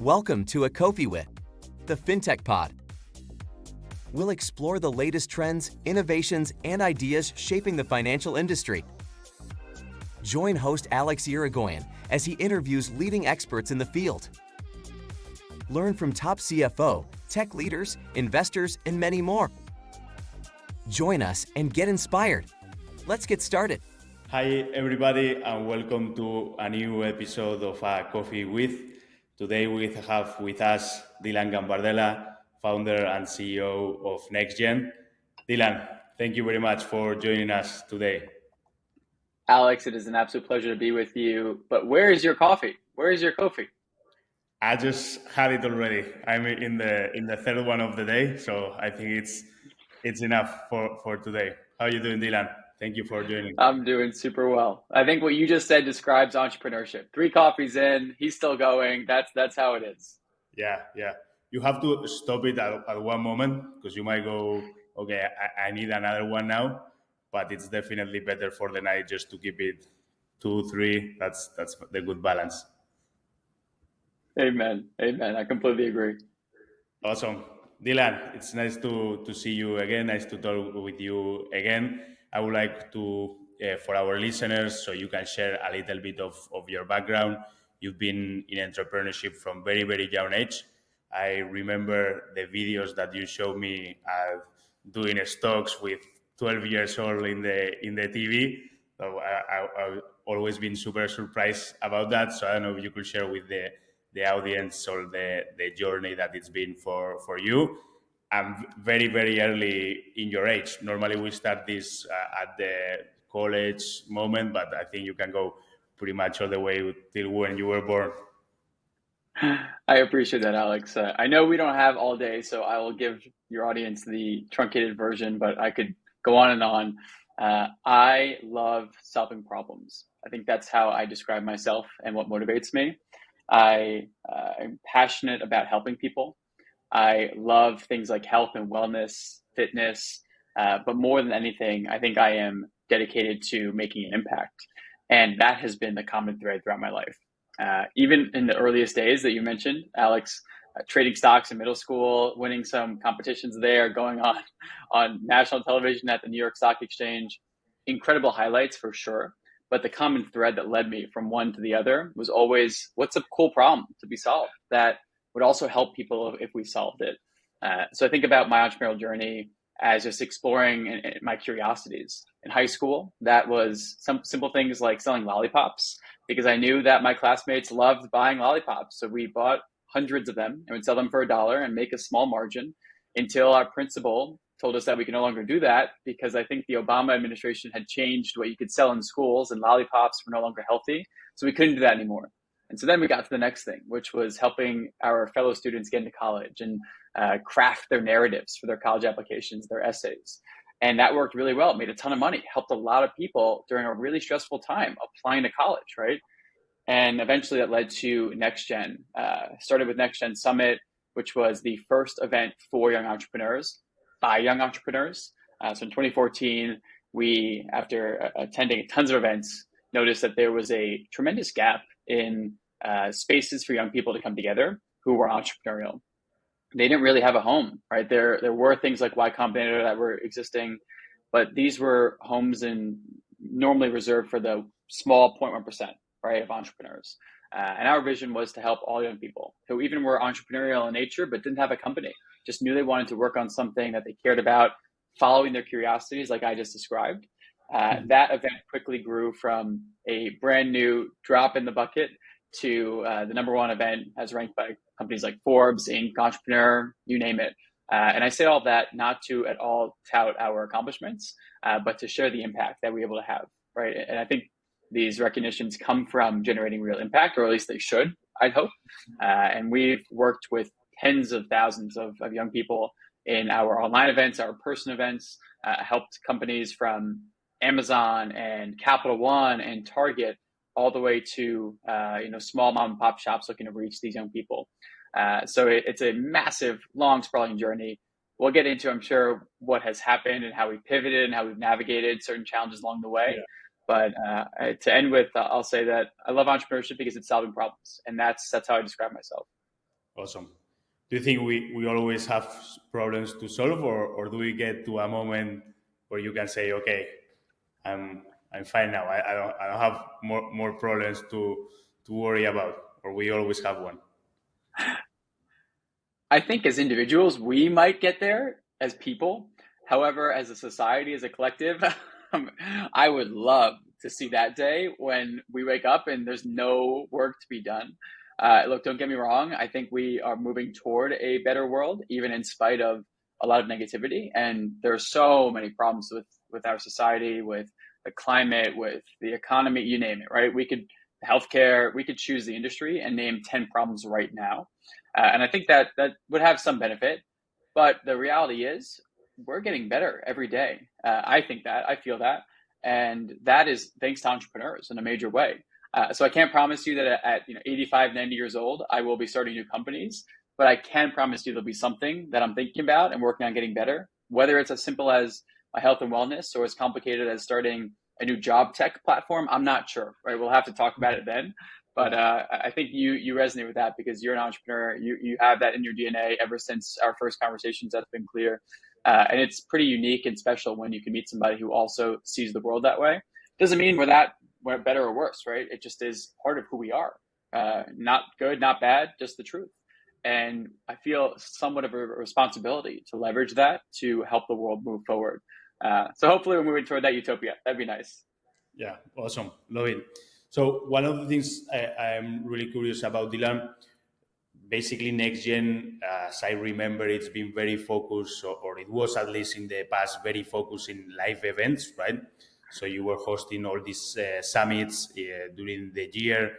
Welcome to a Cofi with the FinTech Pod. We'll explore the latest trends, innovations, and ideas shaping the financial industry. Join host Alex Irigoyen as he interviews leading experts in the field. Learn from top CFO, tech leaders, investors, and many more. Join us and get inspired. Let's get started. Hi, everybody, and welcome to a new episode of Coffee with. Today we have with us Dylan Gambardella, founder and CEO of NextGen. Dylan, thank you very much for joining us today. Alex, it is an absolute pleasure to be with you. But where is your coffee? Where is your Cofi? I just had it already. I'm in the third one of the day, so I think it's enough for today. How are you doing, Dylan? Thank you for joining. I'm doing super well. I think what you just said describes entrepreneurship. 3 coffees in, he's still going. That's how it is. Yeah. You have to stop it at one moment because you might go, okay, I need another one now, but it's definitely better for the night just to keep it 2, 3. That's the good balance. Amen. I completely agree. Awesome. Dylan, it's nice to see you again. Nice to talk with you again. I would like to, for our listeners, so you can share a little bit of your background. You've been in entrepreneurship from very, very young age. I remember the videos that you showed me doing stocks with 12 years old in the TV. So I've always been super surprised about that. So I don't know if you could share with the audience or the journey that it's been for you. I'm very, very early in your age. Normally we start this at the college moment, but I think you can go pretty much all the way till when you were born. I appreciate that, Alex. I know we don't have all day, so I will give your audience the truncated version, but I could go on and on. I love solving problems. I think that's how I describe myself and what motivates me. I am passionate about helping people. I love things like health and wellness, fitness, but more than anything, I think I am dedicated to making an impact. And that has been the common thread throughout my life. Even in the earliest days that you mentioned, Alex, trading stocks in middle school, winning some competitions there, going on national television at the New York Stock Exchange, incredible highlights for sure. But the common thread that led me from one to the other was always, what's a cool problem to be solved that would also help people if we solved it. So I think about my entrepreneurial journey as just exploring my curiosities. In high school, that was some simple things like selling lollipops, because I knew that my classmates loved buying lollipops. So we bought hundreds of them and would sell them for $1 and make a small margin until our principal told us that we could no longer do that because I think the Obama administration had changed what you could sell in schools and lollipops were no longer healthy. So we couldn't do that anymore. And so then we got to the next thing, which was helping our fellow students get into college and craft their narratives for their college applications, their essays. And that worked really well. It made a ton of money, helped a lot of people during a really stressful time applying to college, right? And eventually that led to NextGen. Started with NextGen Summit, which was the first event for young entrepreneurs by young entrepreneurs. So in 2014, we, after attending tons of events, noticed that there was a tremendous gap in spaces for young people to come together who were entrepreneurial. They didn't really have a home, right? There were things like Y Combinator that were existing, but these were homes normally reserved for the small 0.1%, right, of entrepreneurs. And our vision was to help all young people who even were entrepreneurial in nature, but didn't have a company, just knew they wanted to work on something that they cared about, following their curiosities like I just described. That event quickly grew from a brand new drop in the bucket to the #1 event as ranked by companies like Forbes, Inc., Entrepreneur, you name it. And I say all that not to at all tout our accomplishments, but to share the impact that we're able to have, right? And I think these recognitions come from generating real impact, or at least they should, I'd hope. And we've worked with tens of thousands of young people in our online events, our person events, helped companies from Amazon and Capital One and Target all the way to small mom and pop shops looking to reach these young people. So it's a massive, long, sprawling journey. We'll get into, I'm sure, what has happened and how we pivoted and how we've navigated certain challenges along the way. Yeah. But to end with, I'll say that I love entrepreneurship because it's solving problems, and that's how I describe myself. Awesome. Do you think we always have problems to solve, or do we get to a moment where you can say, okay, I'm fine now. I don't have more problems to worry about, or we always have one. I think as individuals, we might get there as people. However, as a society, as a collective, I would love to see that day when we wake up and there's no work to be done. Look, don't get me wrong. I think we are moving toward a better world, even in spite of a lot of negativity. And there are so many problems with our society, with the climate, with the economy, you name it, right? We could healthcare, we could choose the industry and name 10 problems right now. And I think that would have some benefit, but the reality is we're getting better every day. I think that, I feel that, and that is thanks to entrepreneurs in a major way. So I can't promise you that at 85, 90 years old, I will be starting new companies, but I can promise you there'll be something that I'm thinking about and working on getting better, whether it's as simple as my health and wellness or as complicated as starting a new job tech platform. I'm not sure, right? We'll have to talk about it then. But I think you resonate with that because you're an entrepreneur. You have that in your DNA ever since our first conversations. That's been clear. And it's pretty unique and special when you can meet somebody who also sees the world that way. Doesn't mean we're better or worse, right? It just is part of who we are. Not good, not bad, just the truth. And I feel somewhat of a responsibility to leverage that to help the world move forward. So hopefully we're moving toward that utopia. That'd be nice. Yeah, awesome. Love it. So one of the things I'm really curious about, Dylan, basically next gen, as I remember, it's been very focused, or it was at least in the past, very focused in live events, right? So you were hosting all these summits during the year.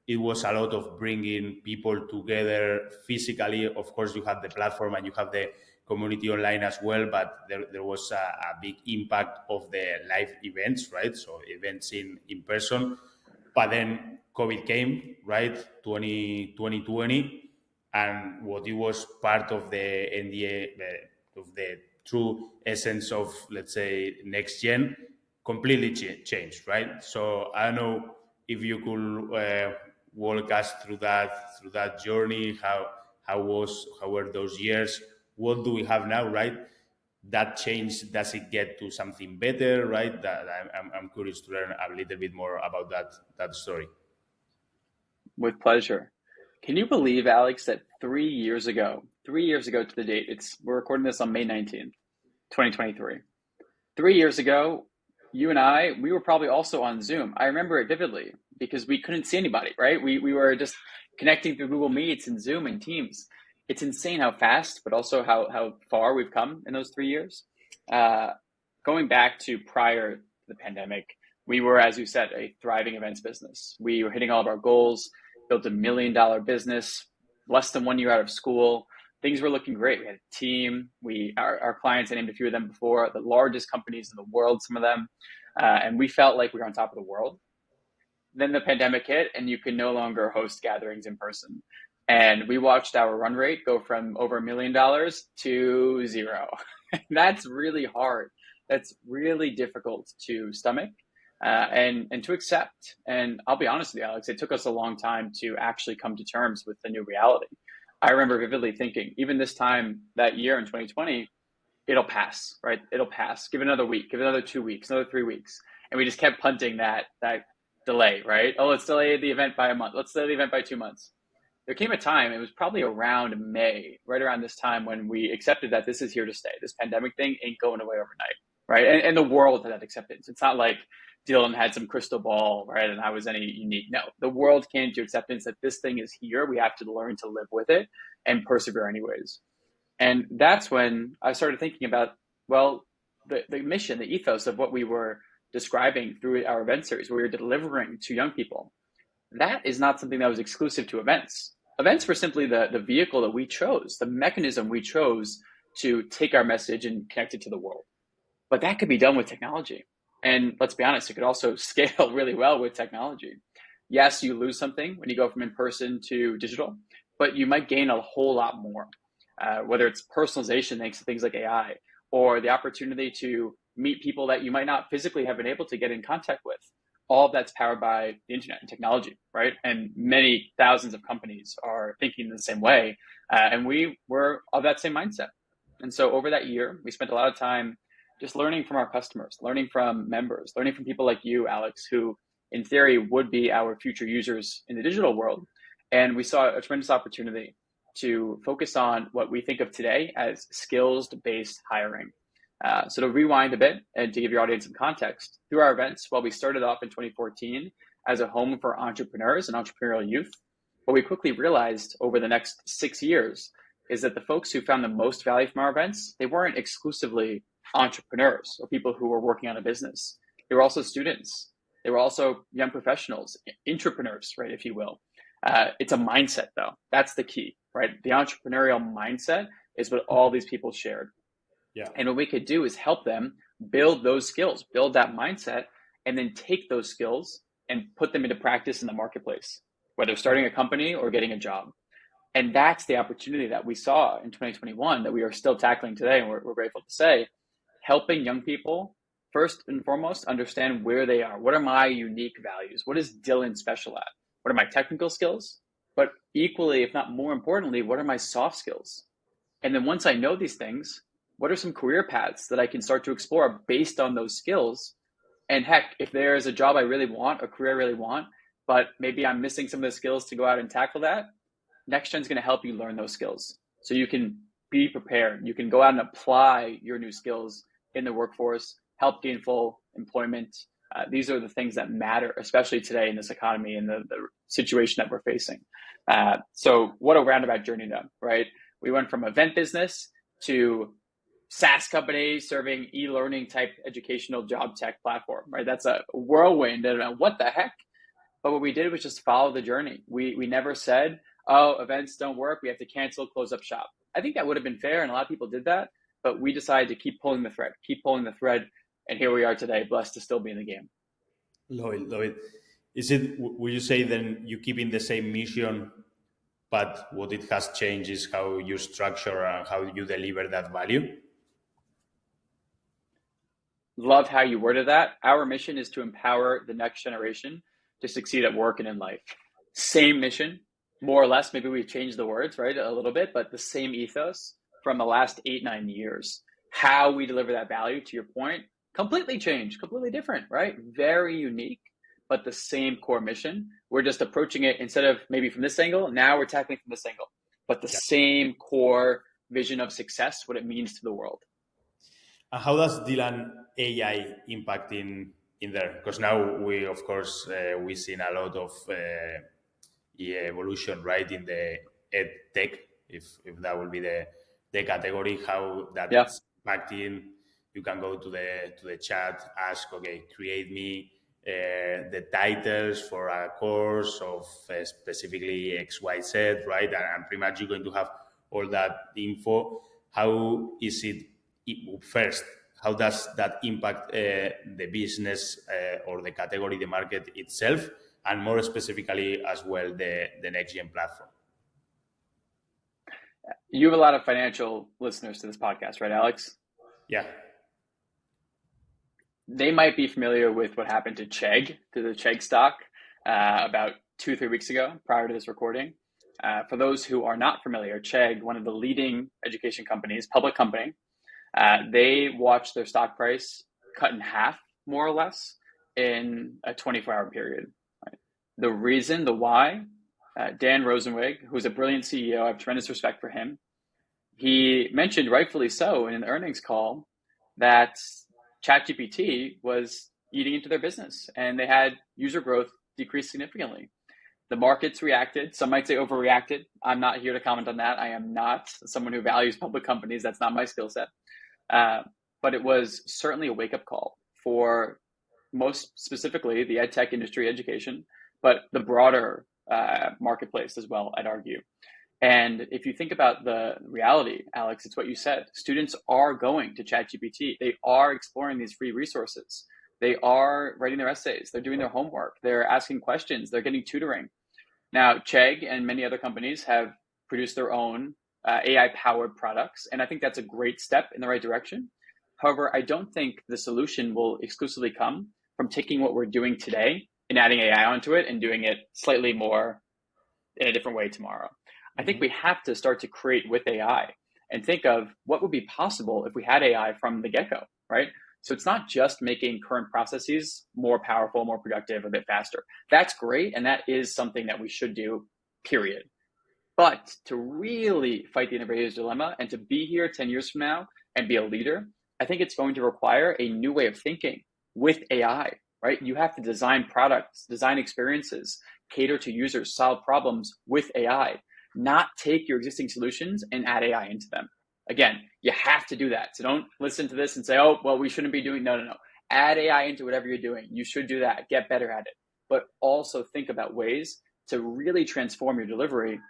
It was a lot of bringing people together physically. Of course, you have the platform and you have the community online as well, but there was a big impact of the live events, right? So events in person. But then COVID came, right? 2020, and what it was part of the NDA, of the true essence of, let's say, next gen, completely changed, right? So I don't know if you could walk us through that journey. How were those years? What do we have now, right? That change, does it get to something better, right? That I'm curious to learn a little bit more about that story. With pleasure. Can you believe, Alex, that 3 years ago to the date, we're recording this on May 19th, 2023. 3 years ago, you and we were probably also on Zoom. I remember it vividly because we couldn't see anybody, right? We were just connecting through Google Meets and Zoom and Teams. It's insane how fast, but also how far we've come in those 3 years. Going back to prior to the pandemic, we were, as you said, a thriving events business. We were hitting all of our goals, built $1 million business, less than 1 year out of school. Things were looking great. We had a team. Our clients, I named a few of them before, the largest companies in the world, some of them. And we felt like we were on top of the world. Then the pandemic hit and you could no longer host gatherings in person. And we watched our run rate go from over $1 million to zero. That's really hard. That's really difficult to stomach and to accept. And I'll be honest with you, Alex, it took us a long time to actually come to terms with the new reality. I remember vividly thinking, even this time that year in 2020, it'll pass, right? It'll pass. Give it another week, give it another 2 weeks, another 3 weeks. And we just kept punting that delay, right? Oh, let's delay the event by a month. Let's delay the event by 2 months. There came a time, it was probably around May, right around this time, when we accepted that this is here to stay. This pandemic thing ain't going away overnight, right? And the world had that acceptance. It's not like Dylan had some crystal ball, right? And I was any unique. No, the world came to acceptance that this thing is here. We have to learn to live with it and persevere anyways. And that's when I started thinking about, well, the mission, the ethos of what we were describing through our event series, where we were delivering to young people. That is not something that was exclusive to events. Events were simply the vehicle that we chose, the mechanism we chose to take our message and connect it to the world. But that could be done with technology. And let's be honest, it could also scale really well with technology. Yes, you lose something when you go from in-person to digital, but you might gain a whole lot more, whether it's personalization thanks to things like AI, or the opportunity to meet people that you might not physically have been able to get in contact with, all of that's powered by the internet and technology, right? And many thousands of companies are thinking the same way. And we were of that same mindset. And so over that year, we spent a lot of time just learning from our customers, learning from members, learning from people like you, Alex, who in theory would be our future users in the digital world. And we saw a tremendous opportunity to focus on what we think of today as skills-based hiring. So to rewind a bit and to give your audience some context, through our events, while we started off in 2014 as a home for entrepreneurs and entrepreneurial youth, what we quickly realized over the next 6 years is that the folks who found the most value from our events, they weren't exclusively entrepreneurs or people who were working on a business. They were also students. They were also young professionals, entrepreneurs, right, if you will. It's a mindset, though. That's the key, right? The entrepreneurial mindset is what all these people shared. Yeah. And what we could do is help them build those skills, build that mindset, and then take those skills and put them into practice in the marketplace, whether starting a company or getting a job. And that's the opportunity that we saw in 2021 that we are still tackling today. And we're grateful to say, helping young people, first and foremost, understand where they are. What are my unique values? What is Dylan special at? What are my technical skills? But equally, if not more importantly, what are my soft skills? And then once I know these things, what are some career paths that I can start to explore based on those skills? And heck, if there's a job I really want, a career I really want, but maybe I'm missing some of the skills to go out and tackle that, NextGen's going to help you learn those skills so you can be prepared. You can go out and apply your new skills in the workforce, help gainful employment. These are the things that matter, especially today in this economy and the situation that we're facing. So what a roundabout journey though, right? We went from event business to SaaS company serving e-learning type educational job tech platform, right? That's a whirlwind and what the heck? But what we did was just follow the journey. We never said, oh, events don't work, we have to cancel, close up shop. I think that would have been fair and a lot of people did that, but we decided to keep pulling the thread. And here we are today, blessed to still be in the game. Love it. Would you say then you keep in the same mission, but what it has changed is how you structure and how you deliver that value? Love how you worded that. Our mission is to empower the next generation to succeed at work and in life. Same mission, more or less. Maybe we've changed the words, right, a little bit, but the same ethos from the last 8-9 years. How we deliver that value, to your point, completely changed, completely different, right? Very unique, but the same core mission. We're just approaching it instead of maybe from this angle, now we're tackling from this angle, but the same core vision of success, what it means to the world. And how does Dylan AI impact in there? Because now we, of course, we've seen a lot of evolution, right, in the ed tech, if that will be the category, how that is impacting. You can go to the chat, ask, okay, create me the titles for a course of specifically XYZ, right? And pretty much you're going to have all that info. How is it, first, how does that impact the business or the category, the market itself, and more specifically as well, the NextGen platform? You have a lot of financial listeners to this podcast, right, Alex? Yeah. They might be familiar with what happened to Chegg, to the Chegg stock, about 2-3 weeks ago, prior to this recording. For those who are not familiar, Chegg, one of the leading education companies, public company, they watched their stock price cut in half, more or less, in a 24-hour period. Right? The reason, the why, Dan Rosenwig, who's a brilliant CEO, I have tremendous respect for him. He mentioned, rightfully so, in an earnings call that ChatGPT was eating into their business and they had user growth decrease significantly. The markets reacted. Some might say overreacted. I'm not here to comment on that. I am not someone who values public companies. That's not my skill set. But it was certainly a wake-up call for most specifically the ed tech industry, education, but the broader marketplace as well, I'd argue. And if you think about the reality, Alex, it's what you said. Students are going to ChatGPT. They are exploring these free resources. They are writing their essays. They're doing their homework. They're asking questions. They're getting tutoring. Now, Chegg and many other companies have produced their own AI-powered products, and I think that's a great step in the right direction. However, I don't think the solution will exclusively come from taking what we're doing today and adding AI onto it and doing it slightly more in a different way tomorrow. I think we have to start to create with AI and think of what would be possible if we had AI from the get-go, right? So it's not just making current processes more powerful, more productive, a bit faster. That's great, and that is something that we should do, period. But to really fight the innovator's dilemma and to be here 10 years from now and be a leader, I think it's going to require a new way of thinking with AI, right? You have to design products, design experiences, cater to users, solve problems with AI, not take your existing solutions and add AI into them. Again, you have to do that. So don't listen to this and say, oh, well, we shouldn't be doing, no. Add AI into whatever you're doing. You should do that, get better at it. But also think about ways to really transform your delivery,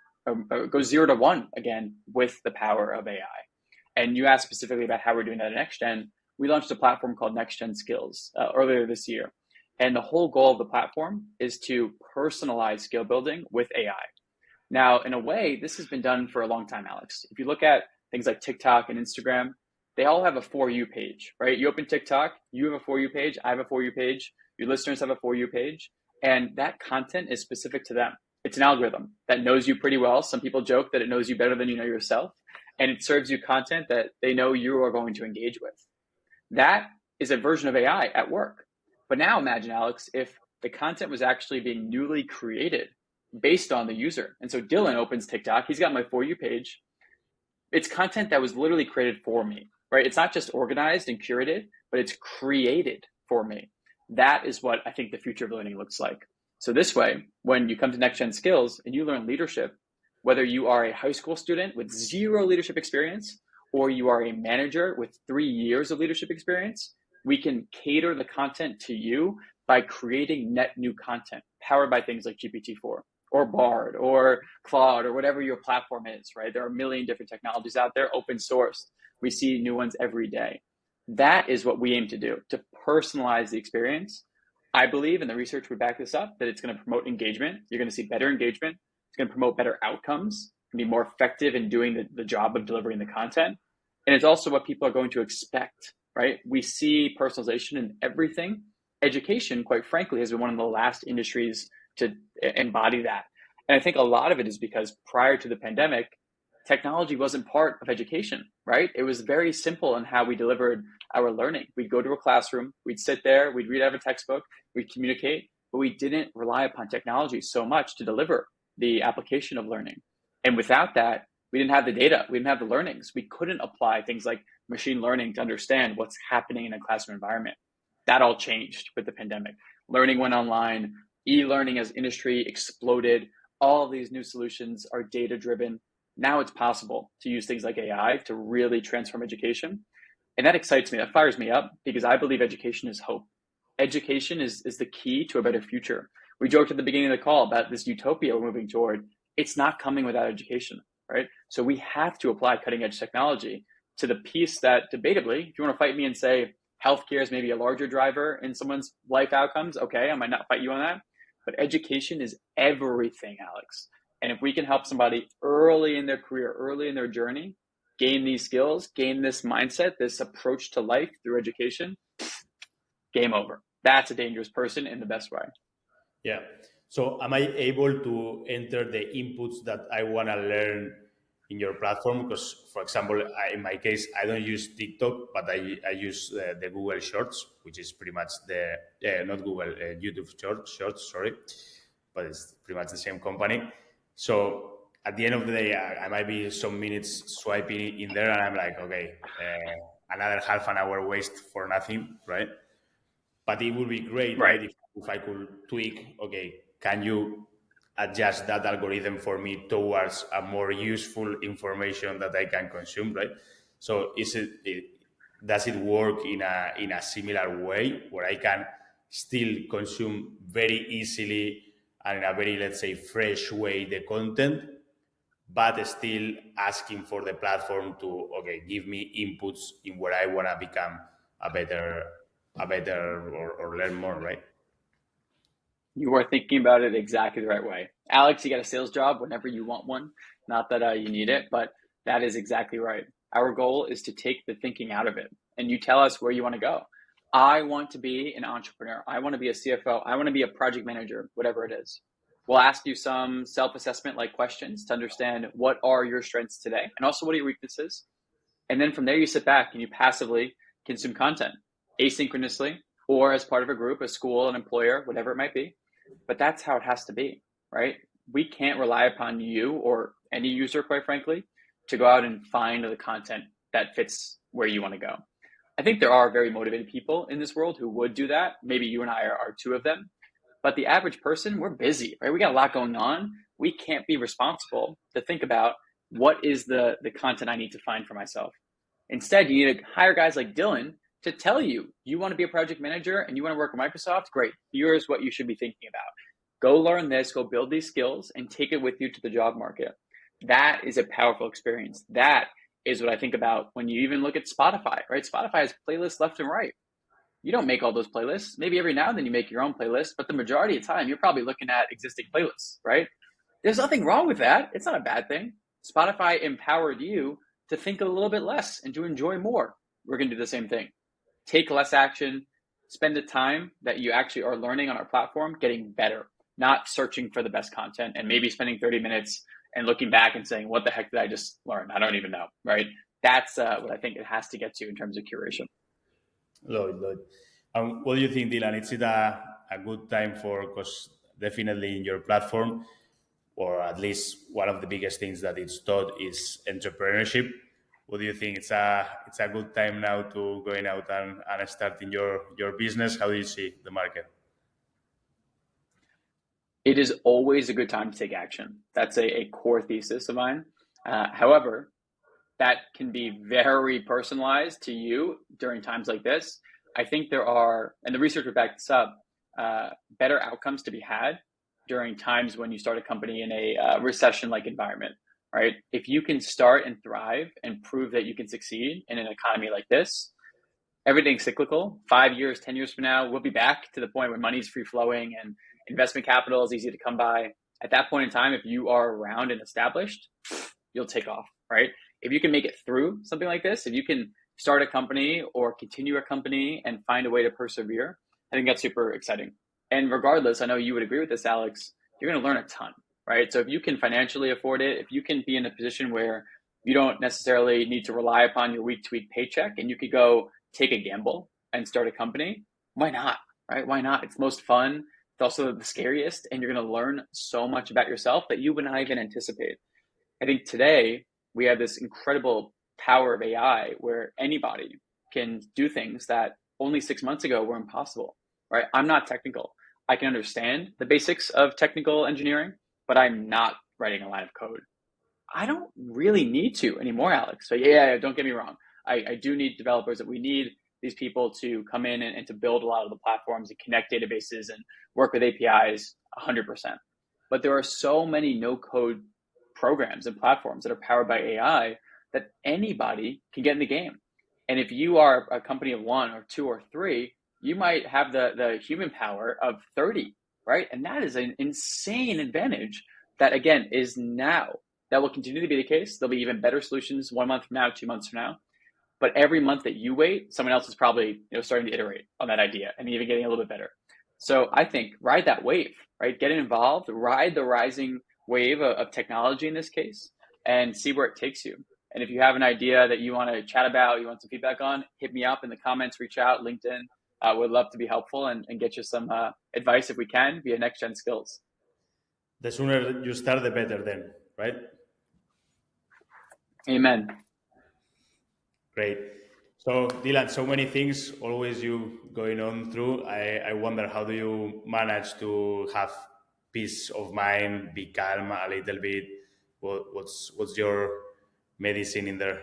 go 0 to 1 again with the power of AI. And you asked specifically about how we're doing that at NextGen. We launched a platform called NextGen Skills earlier this year. And the whole goal of the platform is to personalize skill building with AI. Now, in a way, this has been done for a long time, Alex. If you look at things like TikTok and Instagram, they all have a For You page, right? You open TikTok, you have a For You page, I have a For You page, your listeners have a For You page, and that content is specific to them. It's an algorithm that knows you pretty well. Some people joke that it knows you better than you know yourself, and it serves you content that they know you are going to engage with. That is a version of AI at work. But now imagine, Alex, if the content was actually being newly created based on the user. And so Dylan opens TikTok. He's got my For You page. It's content that was literally created for me, right? It's not just organized and curated, but it's created for me. That is what I think the future of learning looks like. So this way, when you come to NextGen Skills and you learn leadership, whether you are a high school student with 0 leadership experience, or you are a manager with 3 years of leadership experience, we can cater the content to you by creating net new content powered by things like GPT-4 or Bard or Claude or whatever your platform is, right? There are a million different technologies out there, open source. We see new ones every day. That is what we aim to do, to personalize the experience. I believe, and the research would back this up, that it's going to promote engagement. You're going to see better engagement. It's going to promote better outcomes, be more effective in doing the job of delivering the content. And it's also what people are going to expect, right? We see personalization in everything. Education, quite frankly, has been one of the last industries to embody that. And I think a lot of it is because prior to the pandemic, technology wasn't part of education, right? It was very simple in how we delivered our learning. We'd go to a classroom, we'd sit there, we'd read out of a textbook, we'd communicate, but we didn't rely upon technology so much to deliver the application of learning. And without that, we didn't have the data, we didn't have the learnings. We couldn't apply things like machine learning to understand what's happening in a classroom environment. That all changed with the pandemic. Learning went online, e-learning as industry exploded. All of these new solutions are data-driven. Now it's possible to use things like AI to really transform education. And that excites me, that fires me up, because I believe education is hope. Education is the key to a better future. We joked at the beginning of the call about this utopia we're moving toward. It's not coming without education, right? So we have to apply cutting edge technology to the piece that debatably, if you want to fight me and say healthcare is maybe a larger driver in someone's life outcomes, okay, I might not fight you on that. But education is everything, Alex. And if we can help somebody early in their career, early in their journey, gain these skills, gain this mindset, this approach to life through education, game over. That's a dangerous person in the best way. Yeah. So am I able to enter the inputs that I want to learn in your platform? Because, for example, in my case, I don't use TikTok, but I use the Google Shorts, which is pretty much not Google, YouTube Shorts, sorry, but it's pretty much the same company. So at the end of the day, I might be some minutes swiping in there, and I'm like, okay, another half an hour waste for nothing, right? But it would be great, right, if I could tweak, okay, can you adjust that algorithm for me towards a more useful information that I can consume, right? So does it work in a similar way where I can still consume very easily and in a very, let's say, fresh way the content, but still asking for the platform to, okay, give me inputs in where I want to become a better or learn more, right? You are thinking about it exactly the right way. Alex, you got a sales job whenever you want one. Not that you need it, but that is exactly right. Our goal is to take the thinking out of it. And you tell us where you want to go. I want to be an entrepreneur. I want to be a CFO. I want to be a project manager, whatever it is. We'll ask you some self-assessment like questions to understand what are your strengths today and also what are your weaknesses. And then from there, you sit back and you passively consume content asynchronously or as part of a group, a school, an employer, whatever it might be. But that's how it has to be, right? We can't rely upon you or any user, quite frankly, to go out and find the content that fits where you want to go. I think there are very motivated people in this world who would do that. Maybe you and I are two of them. But the average person, we're busy, right? We got a lot going on. We can't be responsible to think about what is the content I need to find for myself. Instead, you need to hire guys like Dylan to tell you, you want to be a project manager and you want to work at Microsoft? Great. Here's what you should be thinking about. Go learn this, go build these skills and take it with you to the job market. That is a powerful experience. That is what I think about when you even look at Spotify, right? Spotify has playlists left and right. You don't make all those playlists. Maybe every now and then you make your own playlist, but the majority of the time you're probably looking at existing playlists, right? There's nothing wrong with that. It's not a bad thing. Spotify empowered you to think a little bit less and to enjoy more. We're going to do the same thing. Take less action, spend the time that you actually are learning on our platform, getting better, not searching for the best content and maybe spending 30 minutes and looking back and saying, what the heck did I just learn? I don't even know, right? That's what I think it has to get to in terms of curation. Lloyd. What do you think, Dylan? Is it a good time for, because definitely in your platform, or at least one of the biggest things that it's taught is entrepreneurship. What do you think? It's a good time now to going out and starting your business. How do you see the market? It is always a good time to take action. That's a core thesis of mine. However, that can be very personalized to you during times like this. I think there are, and the research would back this up, better outcomes to be had during times when you start a company in a recession-like environment, right? If you can start and thrive and prove that you can succeed in an economy like this, everything's cyclical. 5 years, 10 years from now, we'll be back to the point where money's free-flowing and investment capital is easy to come by. At that point in time, if you are around and established, you'll take off, right? If you can make it through something like this, if you can start a company or continue a company and find a way to persevere, I think that's super exciting. And regardless, I know you would agree with this, Alex, you're going to learn a ton, right? So if you can financially afford it, if you can be in a position where you don't necessarily need to rely upon your week-to-week paycheck and you could go take a gamble and start a company, why not, right? Why not? It's most fun. It's also the scariest, and you're going to learn so much about yourself that you would not even anticipate. I think today we have this incredible power of AI where anybody can do things that only 6 months ago were impossible, right? I'm not technical. I can understand the basics of technical engineering, but I'm not writing a line of code. I don't really need to anymore, Alex. So yeah, don't get me wrong. I do need developers, that we need these people to come in and to build a lot of the platforms and connect databases and work with APIs 100%. But there are so many no-code programs and platforms that are powered by AI that anybody can get in the game. And if you are a company of 1 or 2 or 3, you might have the human power of 30, right? And that is an insane advantage that, again, is now. That will continue to be the case. There'll be even better solutions 1 month from now, 2 months from now. But every month that you wait, someone else is probably starting to iterate on that idea and even getting a little bit better. So I think ride that wave, right? Get involved, ride the rising wave of technology in this case, and see where it takes you. And if you have an idea that you want to chat about, you want some feedback on, hit me up in the comments, reach out, LinkedIn. Would love to be helpful and get you some advice if we can via Next Gen Skills. The sooner you start, the better then, right? Amen. Great. So Dylan, so many things always you going on through. I wonder, how do you manage to have peace of mind, be calm a little bit? What's your medicine in there?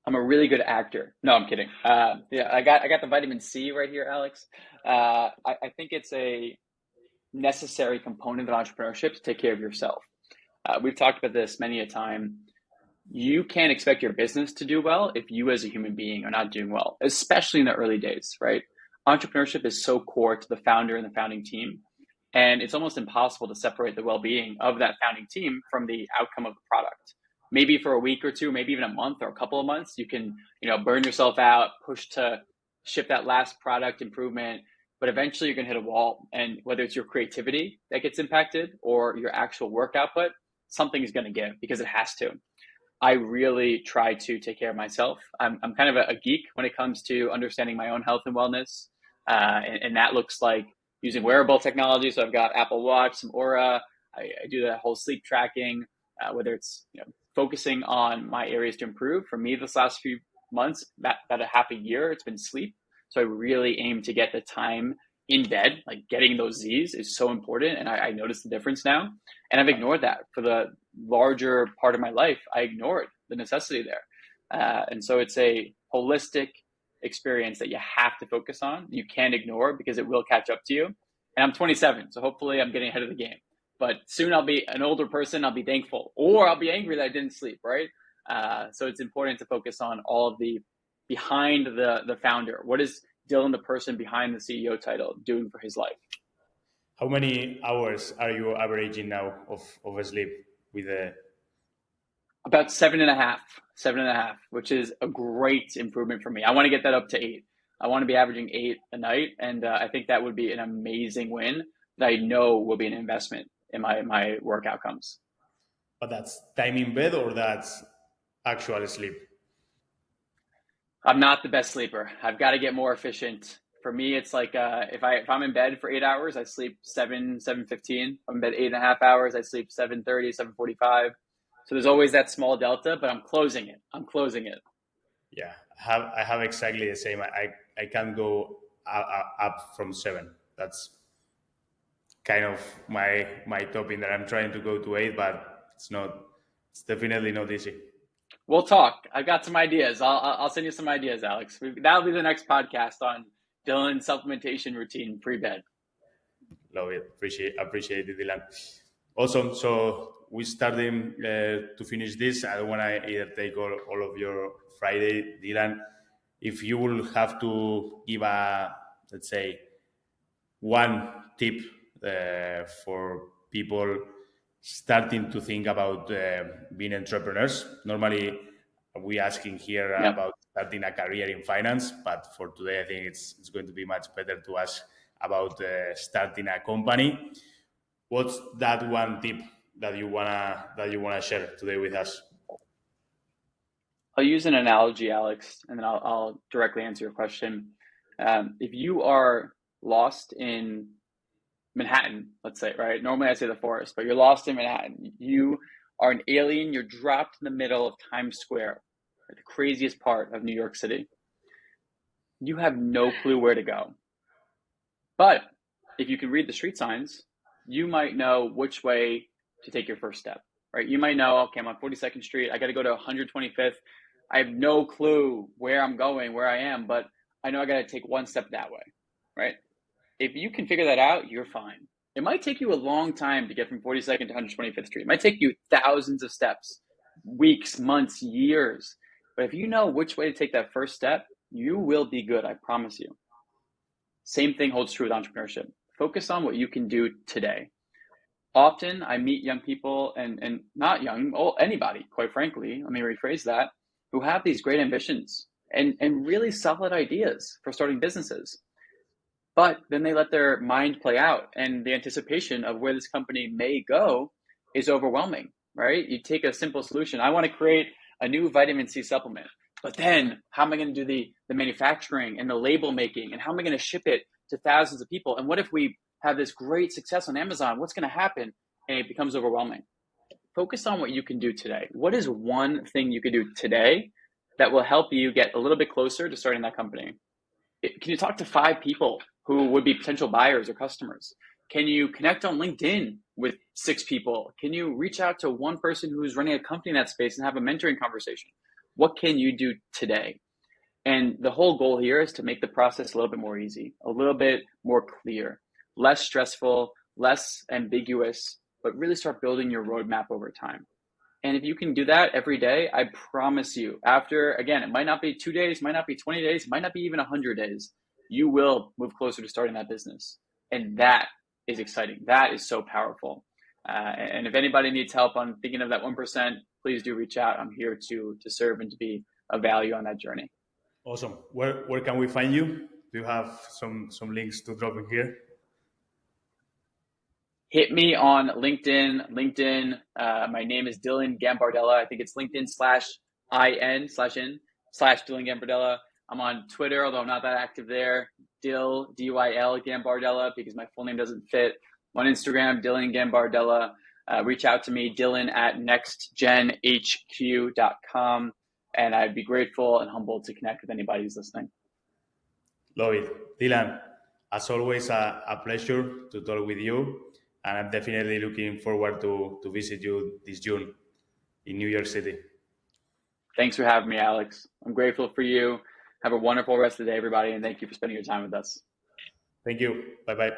I'm a really good actor. No, I'm kidding. Yeah, I got the vitamin C right here, Alex. I think it's a necessary component of entrepreneurship to take care of yourself. We've talked about this many a time. You can't expect your business to do well if you as a human being are not doing well, especially in the early days, right? Entrepreneurship is so core to the founder and the founding team. And it's almost impossible to separate the well-being of that founding team from the outcome of the product. Maybe for a week or two, maybe even a month or a couple of months, you can, burn yourself out, push to ship that last product improvement, but eventually you're going to hit a wall. And whether it's your creativity that gets impacted or your actual work output, something is going to give because it has to. I really try to take care of myself. I'm kind of a geek when it comes to understanding my own health and wellness. And that looks like using wearable technology. So I've got Apple Watch, some Aura. I do the whole sleep tracking, whether it's focusing on my areas to improve. For me, this last few months, about a half a year, it's been sleep. So I really aim to get the time in bed. Like getting those Z's is so important. And I notice the difference now. And I've ignored that for the larger part of my life. I ignored the necessity there. And so it's a holistic experience that you have to focus on. You can't ignore because it will catch up to you. And I'm 27, so hopefully I'm getting ahead of the game. But soon I'll be an older person. I'll be thankful, or I'll be angry that I didn't sleep, right? So it's important to focus on all of the behind the founder. What is Dylan, the person behind the CEO title, doing for his life? How many hours are you averaging now of sleep with the? About 7.5, which is a great improvement for me. I want to get that up to 8. I want to be averaging 8 a night. And I think that would be an amazing win that I know will be an investment in my work outcomes. But that's time in bed or that's actual sleep? I'm not the best sleeper. I've got to get more efficient. For me, it's like if I'm in bed for 8 hours, I sleep 7:15. I'm in bed 8.5 hours, I sleep 7:30, 7:45. So there's always that small delta, but I'm closing it. Yeah, I have exactly the same. I can't go up from 7. That's kind of my topping that I'm trying to go to 8, but it's definitely not easy. We'll talk. I've got some ideas. I'll send you some ideas, Alex. That'll be the next podcast on Dylan's supplementation routine pre-bed. Love it. Appreciate it, Dylan. Awesome. So we starting to finish this. I don't want to either take all of your Friday, Dylan. If you will have to give let's say, one tip for people starting to think about being entrepreneurs. Normally, we asking here about starting a career in finance, but for today, I think it's going to be much better to ask about starting a company. What's that one tip that you wanna share today with us? I'll use an analogy, Alex, and then I'll directly answer your question. If you are lost in Manhattan, let's say, right? Normally I say the forest, but you're lost in Manhattan. You are an alien. You're dropped in the middle of Times Square, the craziest part of New York City. You have no clue where to go. But if you can read the street signs, you might know which way to take your first step, right? You might know, okay, I'm on 42nd Street. I got to go to 125th. I have no clue where I'm going, where I am, but I know I got to take one step that way, right? If you can figure that out, you're fine. It might take you a long time to get from 42nd to 125th Street. It might take you thousands of steps, weeks, months, years. But if you know which way to take that first step, you will be good, I promise you. Same thing holds true with entrepreneurship. Focus on what you can do today. Often I meet young people and not young, anybody, quite frankly, let me rephrase that, who have these great ambitions and really solid ideas for starting businesses. But then they let their mind play out, and the anticipation of where this company may go is overwhelming, right? You take a simple solution. I want to create a new vitamin C supplement, but then how am I going to do the manufacturing and the label making, and how am I going to ship it to thousands of people? And what if we have this great success on Amazon? What's going to happen? And it becomes overwhelming. Focus on what you can do today. What is one thing you could do today that will help you get a little bit closer to starting that company? Can you talk to 5 people who would be potential buyers or customers? Can you connect on LinkedIn with 6 people? Can you reach out to one person who's running a company in that space and have a mentoring conversation? What can you do today? And the whole goal here is to make the process a little bit more easy, a little bit more clear, less stressful, less ambiguous, but really start building your roadmap over time. And if you can do that every day, I promise you, after, again, it might not be 2 days, might not be 20 days, might not be even 100 days, you will move closer to starting that business. And that is exciting. That is so powerful. And if anybody needs help on thinking of that 1%, please do reach out. I'm here to serve and to be of value on that journey. Awesome. Where can we find you? Do you have some links to drop in here? Hit me on LinkedIn. My name is Dylan Gambardella. I think it's LinkedIn/in/Dylan Gambardella. I'm on Twitter, although I'm not that active there. Dyl Gambardella, because my full name doesn't fit. I'm on Instagram, Dylan Gambardella. Reach out to me, dylan@nextgenhq.com. And I'd be grateful and humbled to connect with anybody who's listening. Love it. Dylan, as always, a pleasure to talk with you. And I'm definitely looking forward to visit you this June in New York City. Thanks for having me, Alex. I'm grateful for you. Have a wonderful rest of the day, everybody, and thank you for spending your time with us. Thank you. Bye-bye.